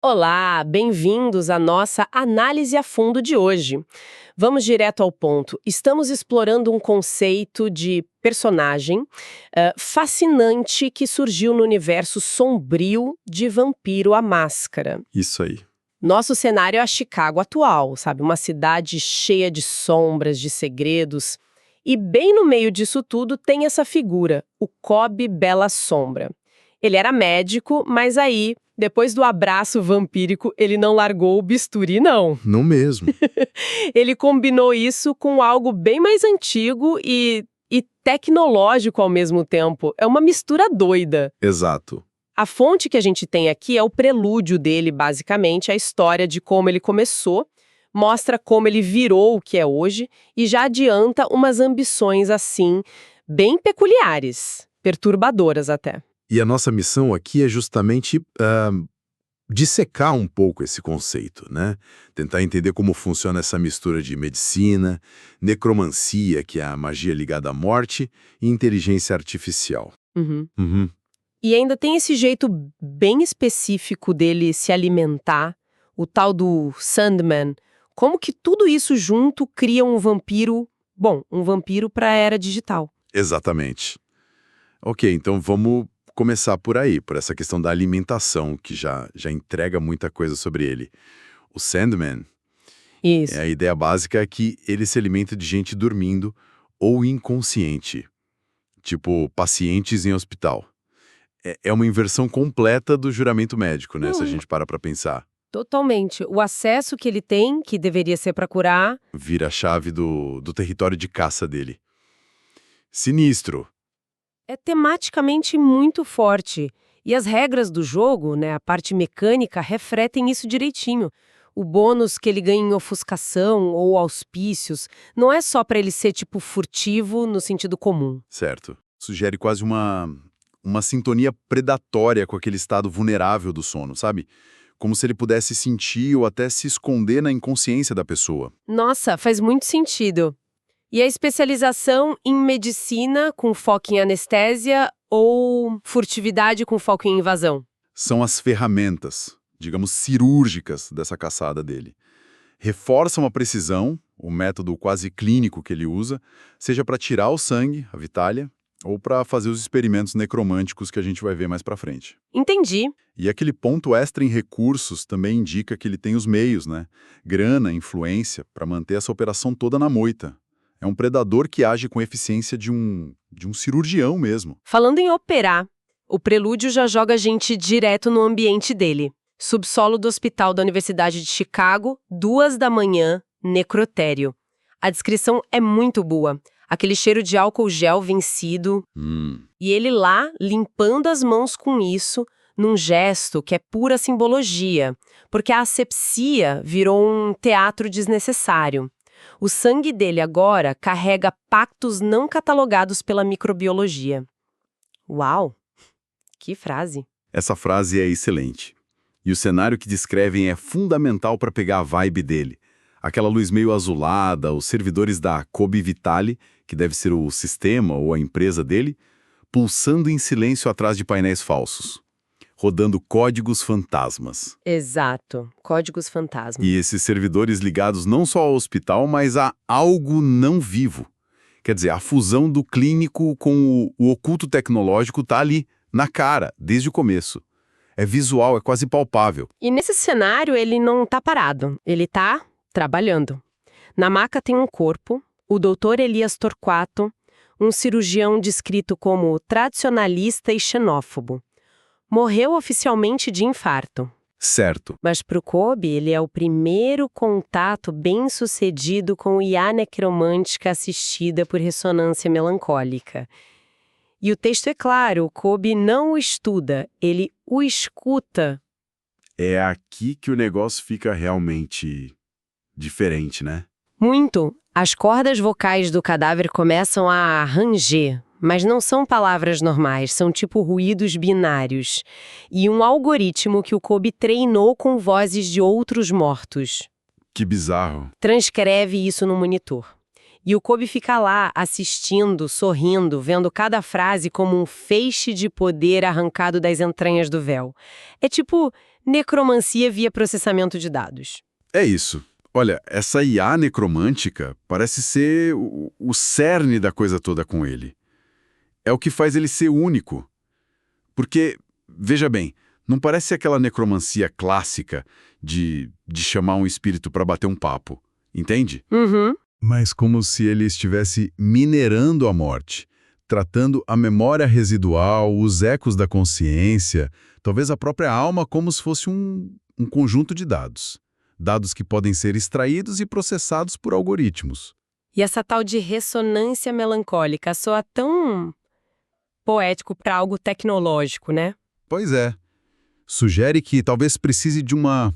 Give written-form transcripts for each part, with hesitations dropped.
Olá, bem-vindos à nossa análise a fundo de hoje. Vamos direto ao ponto. Estamos explorando um conceito de personagem fascinante que surgiu no universo sombrio de Vampiro à Máscara. Isso aí. Nosso cenário é a Chicago atual, sabe? Uma cidade cheia de sombras, de segredos. E bem no meio disso tudo tem essa figura, o Cobb Bela Sombra. Ele era médico, mas aí, depois do abraço vampírico, ele não largou o bisturi, não. Não mesmo. Ele combinou isso com algo bem mais antigo e tecnológico ao mesmo tempo. É uma mistura doida. Exato. A fonte que a gente tem aqui é o prelúdio dele, basicamente, a história de como ele começou, mostra como ele virou o que é hoje e já adianta umas ambições, assim, bem peculiares, perturbadoras até. E a nossa missão aqui é justamente dissecar um pouco esse conceito, né? Tentar entender como funciona essa mistura de medicina, necromancia, que é a magia ligada à morte, e inteligência artificial. Uhum. E ainda tem esse jeito bem específico dele se alimentar, o tal do Sandman. Como que tudo isso junto cria um vampiro, um vampiro para a era digital. Exatamente. Ok, então vamos começar por aí, por essa questão da alimentação, que já entrega muita coisa sobre ele. O Sandman, Isso. a ideia básica é que ele se alimenta de gente dormindo ou inconsciente, tipo pacientes em hospital. É uma inversão completa do juramento médico, né, se a gente para pra pensar. Totalmente. O acesso que ele tem, que deveria ser para curar... Vira a chave do território de caça dele. Sinistro. É tematicamente muito forte. E as regras do jogo, né, a parte mecânica, refletem isso direitinho. O bônus que ele ganha em ofuscação ou auspícios não é só para ele ser tipo furtivo no sentido comum. Certo. Sugere quase uma sintonia predatória com aquele estado vulnerável do sono, sabe? Como se ele pudesse sentir ou até se esconder na inconsciência da pessoa. Nossa, faz muito sentido. E a especialização em medicina com foco em anestesia ou furtividade com foco em invasão? São as ferramentas, digamos, cirúrgicas dessa caçada dele. Reforçam a precisão, o método quase clínico que ele usa, seja para tirar o sangue, a vitália, ou para fazer os experimentos necromânticos que a gente vai ver mais para frente. Entendi. E aquele ponto extra em recursos também indica que ele tem os meios, né? Grana, influência, para manter essa operação toda na moita. É um predador que age com eficiência de um cirurgião mesmo. Falando em operar, o prelúdio já joga a gente direto no ambiente dele. Subsolo do hospital da Universidade de Chicago, 2 da manhã, necrotério. A descrição é muito boa. Aquele cheiro de álcool gel vencido. E ele lá, limpando as mãos com isso, num gesto que é pura simbologia. Porque a asepsia virou um teatro desnecessário. O sangue dele agora carrega pactos não catalogados pela microbiologia. Uau! Que frase! Essa frase é excelente. E o cenário que descrevem é fundamental para pegar a vibe dele. Aquela luz meio azulada, os servidores da Cobb Vitale, que deve ser o sistema ou a empresa dele, pulsando em silêncio atrás de painéis falsos, rodando códigos fantasmas. Exato, códigos fantasma. E esses servidores ligados não só ao hospital, mas a algo não vivo. Quer dizer, a fusão do clínico com o oculto tecnológico tá ali, na cara, desde o começo. É visual, é quase palpável. E nesse cenário ele não tá parado, ele tá trabalhando. Na maca tem um corpo, o Dr. Elias Torquato, um cirurgião descrito como tradicionalista e xenófobo. Morreu oficialmente de infarto. Certo. Mas para o Cobb, ele é o primeiro contato bem-sucedido com IA necromântica assistida por ressonância melancólica. E o texto é claro, o Cobb não o estuda, ele o escuta. É aqui que o negócio fica realmente diferente, né? Muito. As cordas vocais do cadáver começam a ranger, mas não são palavras normais, são tipo ruídos binários. E um algoritmo que o Cobb treinou com vozes de outros mortos. Que bizarro. Transcreve isso no monitor. E o Cobb fica lá, assistindo, sorrindo, vendo cada frase como um feixe de poder arrancado das entranhas do véu. É tipo necromancia via processamento de dados. É isso. Olha, essa IA necromântica parece ser o cerne da coisa toda com ele. É o que faz ele ser único. Porque, veja bem, não parece aquela necromancia clássica de chamar um espírito para bater um papo, entende? Uhum. Mas como se ele estivesse minerando a morte, tratando a memória residual, os ecos da consciência, talvez a própria alma como se fosse um conjunto de dados. Dados que podem ser extraídos e processados por algoritmos. E essa tal de ressonância melancólica soa tão poético para algo tecnológico, né? Pois é. Sugere que talvez precise de uma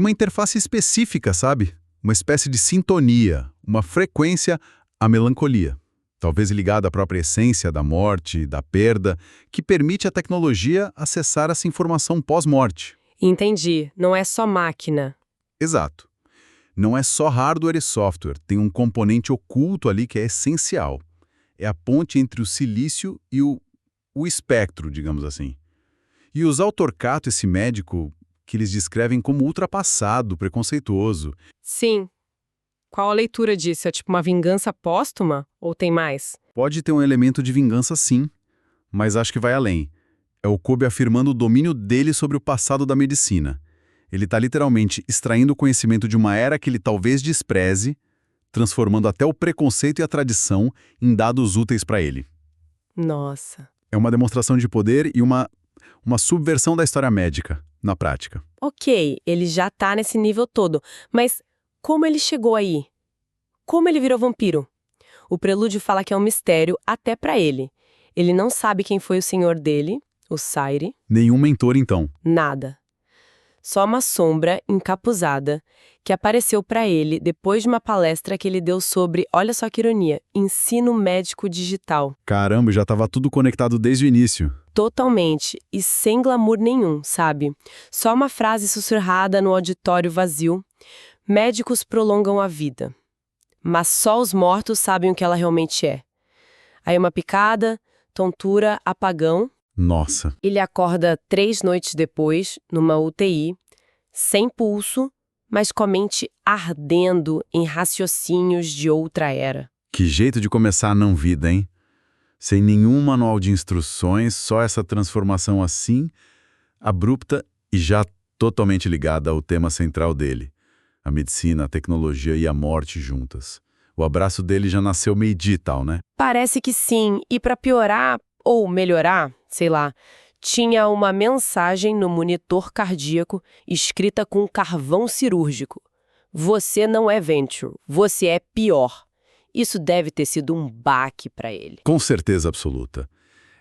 interface específica, sabe? Uma espécie de sintonia, uma frequência à melancolia. Talvez ligada à própria essência da morte, da perda, que permite à tecnologia acessar essa informação pós-morte. Entendi. Não é só máquina. Exato. Não é só hardware e software, tem um componente oculto ali que é essencial. É a ponte entre o silício e o espectro, digamos assim. E o Zal Torquato, esse médico que eles descrevem como ultrapassado, preconceituoso. Sim. Qual a leitura disso? É tipo uma vingança póstuma? Ou tem mais? Pode ter um elemento de vingança, sim, mas acho que vai além. É o Kolbe afirmando o domínio dele sobre o passado da medicina. Ele está literalmente extraindo o conhecimento de uma era que ele talvez despreze, transformando até o preconceito e a tradição em dados úteis para ele. Nossa. É uma demonstração de poder e uma subversão da história médica, na prática. Ok, ele já tá nesse nível todo, mas como ele chegou aí? Como ele virou vampiro? O prelúdio fala que é um mistério até pra ele. Ele não sabe quem foi o senhor dele, o Saire. Nenhum mentor, então. Nada. Só uma sombra encapuzada que apareceu pra ele depois de uma palestra que ele deu sobre, olha só que ironia, ensino médico digital. Caramba, já estava tudo conectado desde o início. Totalmente, e sem glamour nenhum, sabe? Só uma frase sussurrada no auditório vazio. Médicos prolongam a vida, mas só os mortos sabem o que ela realmente é. Aí uma picada, tontura, apagão. Nossa. Ele acorda 3 noites depois, numa UTI, sem pulso, mas com a mente ardendo em raciocínios de outra era. Que jeito de começar a não-vida, hein? Sem nenhum manual de instruções, só essa transformação assim, abrupta e já totalmente ligada ao tema central dele. A medicina, a tecnologia e a morte juntas. O abraço dele já nasceu meio digital, né? Parece que sim, e para piorar ou melhorar, sei lá, tinha uma mensagem no monitor cardíaco escrita com carvão cirúrgico. Você não é Venture, você é pior. Isso deve ter sido um baque para ele. Com certeza absoluta.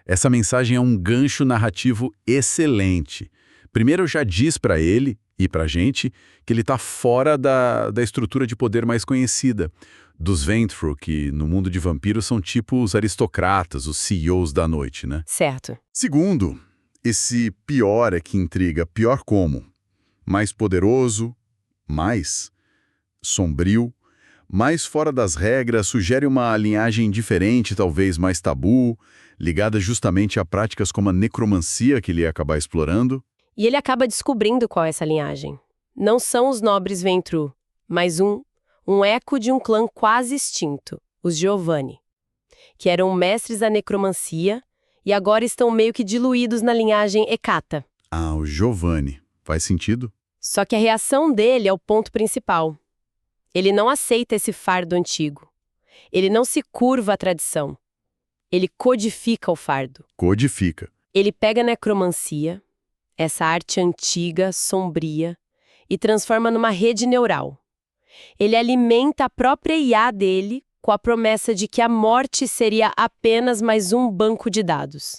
Essa mensagem é um gancho narrativo excelente. Primeiro já diz para ele e para a gente que ele está fora da estrutura de poder mais conhecida, dos Ventru, que no mundo de vampiros são tipo os aristocratas, os CEOs da noite, né? Certo. Segundo, esse pior é que intriga. Pior como? Mais poderoso, mais sombrio, mais fora das regras, sugere uma linhagem diferente, talvez mais tabu, ligada justamente a práticas como a necromancia que ele ia acabar explorando. E ele acaba descobrindo qual é essa linhagem. Não são os nobres Ventru, mas um eco de um clã quase extinto, os Giovanni, que eram mestres da necromancia e agora estão meio que diluídos na linhagem Hecata. Ah, o Giovanni. Faz sentido? Só que a reação dele é o ponto principal. Ele não aceita esse fardo antigo. Ele não se curva à tradição. Ele codifica o fardo. Codifica. Ele pega a necromancia, essa arte antiga, sombria, e transforma numa rede neural. Ele alimenta a própria IA dele com a promessa de que a morte seria apenas mais um banco de dados.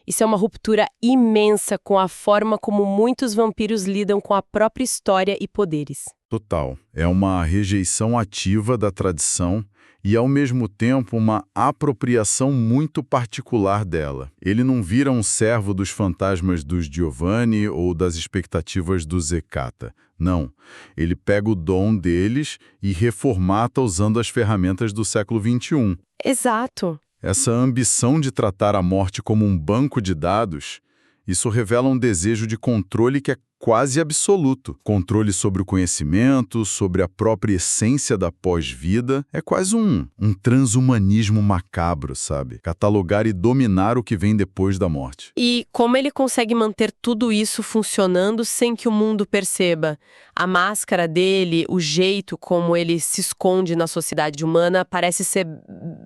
Isso é uma ruptura imensa com a forma como muitos vampiros lidam com a própria história e poderes. Total. É uma rejeição ativa da tradição e, ao mesmo tempo, uma apropriação muito particular dela. Ele não vira um servo dos fantasmas dos Giovanni ou das expectativas dos Hecata. Não. Ele pega o dom deles e reformata usando as ferramentas do século XXI. Exato. Essa ambição de tratar a morte como um banco de dados Isso revela um desejo de controle que é quase absoluto. Controle sobre o conhecimento, sobre a própria essência da pós-vida. É quase um transhumanismo macabro, sabe? Catalogar e dominar o que vem depois da morte. E como ele consegue manter tudo isso funcionando sem que o mundo perceba? A máscara dele, o jeito como ele se esconde na sociedade humana parece ser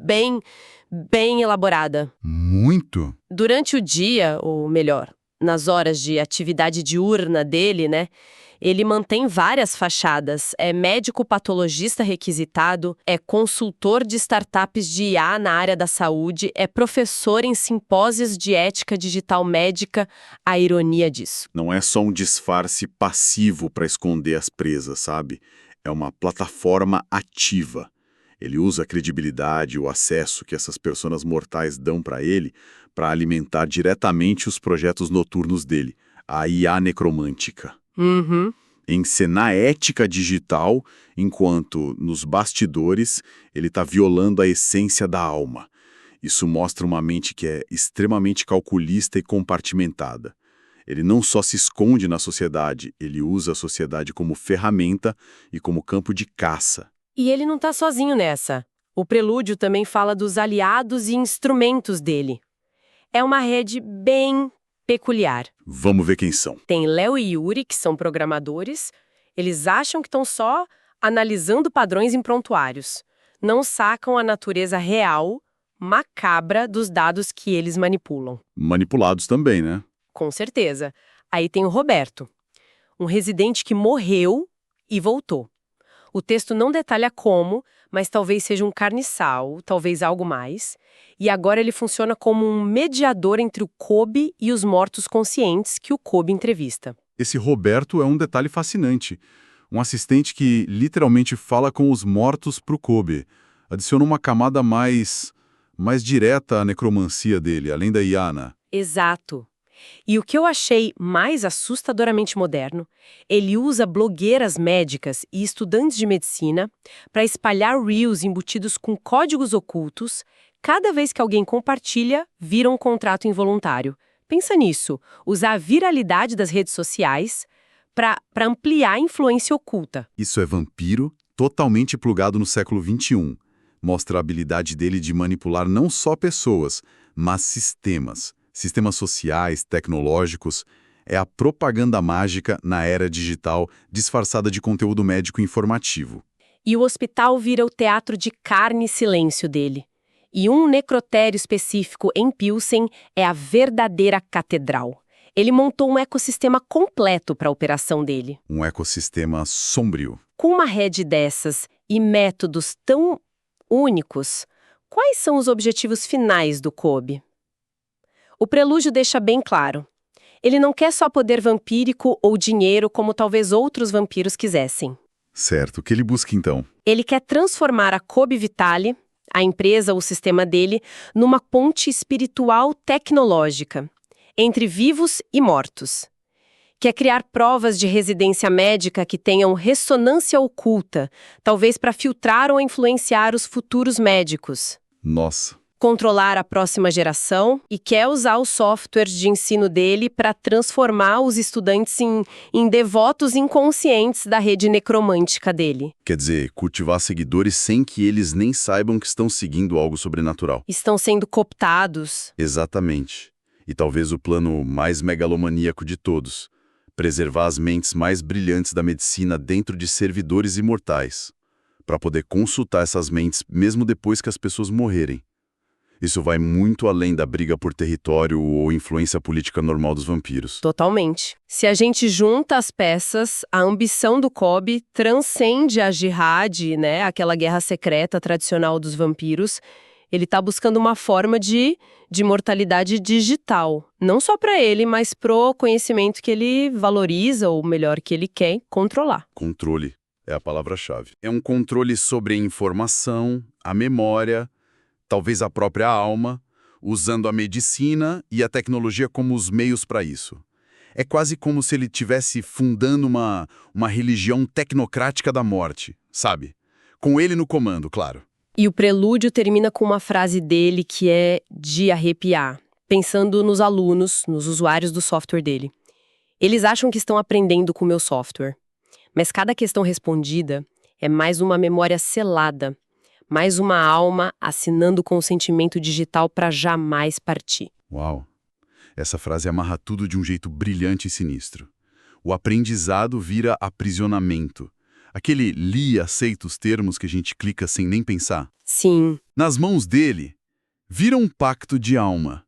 bem elaborada. Muito. Durante o dia, ou melhor, nas horas de atividade diurna dele, né? Ele mantém várias fachadas. É médico patologista requisitado, é consultor de startups de IA na área da saúde, é professor em simpósios de ética digital médica. A ironia disso. Não é só um disfarce passivo para esconder as presas, sabe? É uma plataforma ativa. Ele usa a credibilidade e o acesso que essas pessoas mortais dão para ele para alimentar diretamente os projetos noturnos dele, a IA necromântica. Uhum. Encenar ética digital, enquanto nos bastidores ele está violando a essência da alma. Isso mostra uma mente que é extremamente calculista e compartimentada. Ele não só se esconde na sociedade, ele usa a sociedade como ferramenta e como campo de caça. E ele não está sozinho nessa. O Prelúdio também fala dos aliados e instrumentos dele. É uma rede bem peculiar. Vamos ver quem são. Tem Léo e Yuri, que são programadores. Eles acham que estão só analisando padrões em prontuários. Não sacam a natureza real, macabra, dos dados que eles manipulam. Manipulados também, né? Com certeza. Aí tem o Roberto, um residente que morreu e voltou. O texto não detalha como, mas talvez seja um carniçal, talvez algo mais. E agora ele funciona como um mediador entre o Kobe e os mortos conscientes que o Kobe entrevista. Esse Roberto é um detalhe fascinante. Um assistente que literalmente fala com os mortos pro Kobe. Adiciona uma camada mais direta à necromancia dele, além da Iana. Exato. E o que eu achei mais assustadoramente moderno, ele usa blogueiras médicas e estudantes de medicina para espalhar reels embutidos com códigos ocultos. Cada vez que alguém compartilha, vira um contrato involuntário. Pensa nisso, usar a viralidade das redes sociais para ampliar a influência oculta. Isso é vampiro, totalmente plugado no século XXI. Mostra a habilidade dele de manipular não só pessoas, mas sistemas. Sistemas sociais, tecnológicos. É a propaganda mágica na era digital, disfarçada de conteúdo médico informativo. E o hospital vira o teatro de carne e silêncio dele. E um necrotério específico em Pilsen é a verdadeira catedral. Ele montou um ecossistema completo para a operação dele. Um ecossistema sombrio. Com uma rede dessas e métodos tão únicos, quais são os objetivos finais do Kobe? O Prelúdio deixa bem claro. Ele não quer só poder vampírico ou dinheiro como talvez outros vampiros quisessem. Certo, o que ele busca então? Ele quer transformar a Kobe Vitale, a empresa ou o sistema dele, numa ponte espiritual tecnológica entre vivos e mortos. Quer criar provas de residência médica que tenham ressonância oculta, talvez para filtrar ou influenciar os futuros médicos. Nossa. Controlar a próxima geração e quer usar os softwares de ensino dele para transformar os estudantes em devotos inconscientes da rede necromântica dele. Quer dizer, cultivar seguidores sem que eles nem saibam que estão seguindo algo sobrenatural. Estão sendo cooptados. Exatamente. E talvez o plano mais megalomaníaco de todos. Preservar as mentes mais brilhantes da medicina dentro de servidores imortais. Para poder consultar essas mentes mesmo depois que as pessoas morrerem. Isso vai muito além da briga por território ou influência política normal dos vampiros. Totalmente. Se a gente junta as peças, a ambição do Kobe transcende a jihad, né, aquela guerra secreta tradicional dos vampiros. Ele está buscando uma forma de mortalidade digital. Não só para ele, mas pro conhecimento que ele valoriza, ou melhor, que ele quer controlar. Controle é a palavra-chave. É um controle sobre a informação, a memória, talvez a própria alma, usando a medicina e a tecnologia como os meios para isso. É quase como se ele estivesse fundando uma religião tecnocrática da morte, sabe? Com ele no comando, claro. E o Prelúdio termina com uma frase dele que é de arrepiar. pensando nos alunos, nos usuários do software dele. Eles acham que estão aprendendo com o meu software, mas cada questão respondida é mais uma memória selada, mais uma alma assinando o consentimento digital para jamais partir. Uau! Essa frase amarra tudo de um jeito brilhante e sinistro. O aprendizado vira aprisionamento. Aquele li e aceita os termos que a gente clica sem nem pensar. Sim, Nas mãos dele, vira um pacto de alma,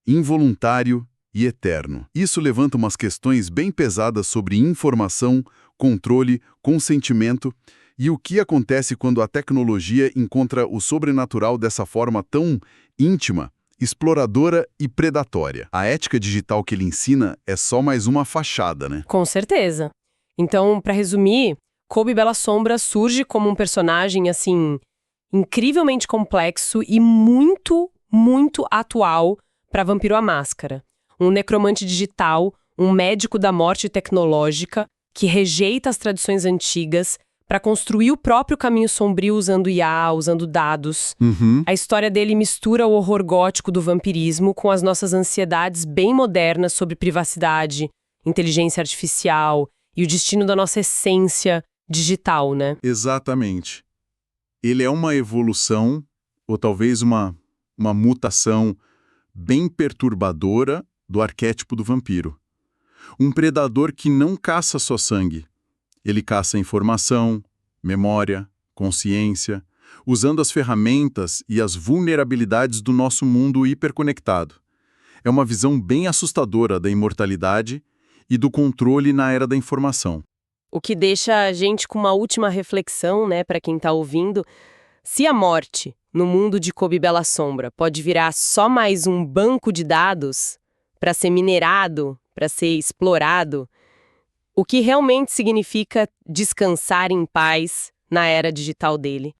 involuntário e eterno. Isso levanta umas questões bem pesadas sobre informação, controle, consentimento e o que acontece quando a tecnologia encontra o sobrenatural dessa forma tão íntima, exploradora e predatória. A ética digital que ele ensina é só mais uma fachada, né? com certeza. Então, para resumir, Kobe Bella Sombra surge como um personagem, assim, incrivelmente complexo e muito, muito atual para Vampiro à Máscara. Um necromante digital, um médico da morte tecnológica que rejeita as tradições antigas para construir o próprio caminho sombrio usando IA, usando dados. A história dele mistura o horror gótico do vampirismo com as nossas ansiedades bem modernas sobre privacidade, inteligência artificial e o destino da nossa essência digital, né? Exatamente. Ele é uma evolução, ou talvez uma mutação bem perturbadora do arquétipo do vampiro. Um predador que não caça só sangue. Ele caça informação, memória, consciência, usando as ferramentas e as vulnerabilidades do nosso mundo hiperconectado. É uma visão bem assustadora da imortalidade e do controle na era da informação. O que deixa a gente com uma última reflexão, né, para quem está ouvindo. Se a morte, no mundo de Kobe Bella Sombra, pode virar só mais um banco de dados para ser minerado, para ser explorado, o que realmente significa descansar em paz na era digital dele?